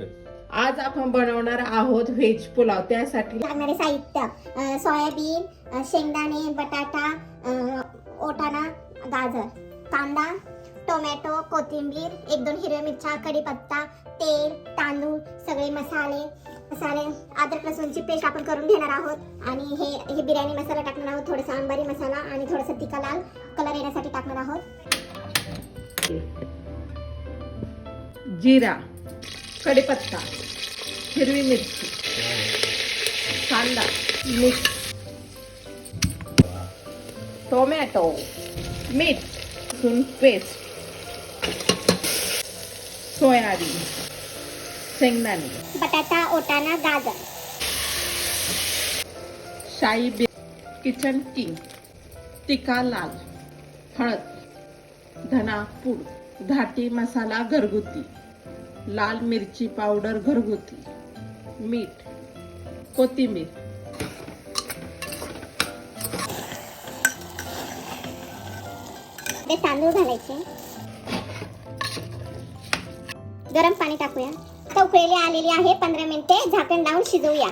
आज आपण बनवणार आहोत व्हेज पुलाव. त्यासाठी लागणारे साहित्य सोयाबीन, शेंगदाणे, बटाटा, ओटाणा, गाजर, कांदा, टोमॅटो, कोथिंबीर, 1-2 हिरव्या मिरच्या, कढीपत्ता, तेल, तांदूळ, सगळे मसाले, अद्रक लसूणची पेस्ट आपण करून घेणार आहोत. आणि हे बिर्याणी मसाला टाकणार आहोत, थोडासा अंबारी मसाला आणि थोडासा तिखा लाल कलर येण्यासाठी टाकणार आहोत. जिरा, कढीपत्ता, हिरवी मिरची, कांदा, मीठ, टोमॅटो, मीठ, लसूण पेस्ट, सोयाबीन, शेंगदाणे, बटाटा, ओटाणा, गाजर, शाही किचन किंग, तिखा लाल, हळद, धना पूड, घाटी मसाला घरगुती, लाल मिरची पावडर घरगुती, मीठ, कोथिंबीर. ते तांदूळ घालायचे. गरम पाणी टाकूया. आता उकळलेली आलेली आहे. 15 मिनिटे झाकण लावून शिजवूया.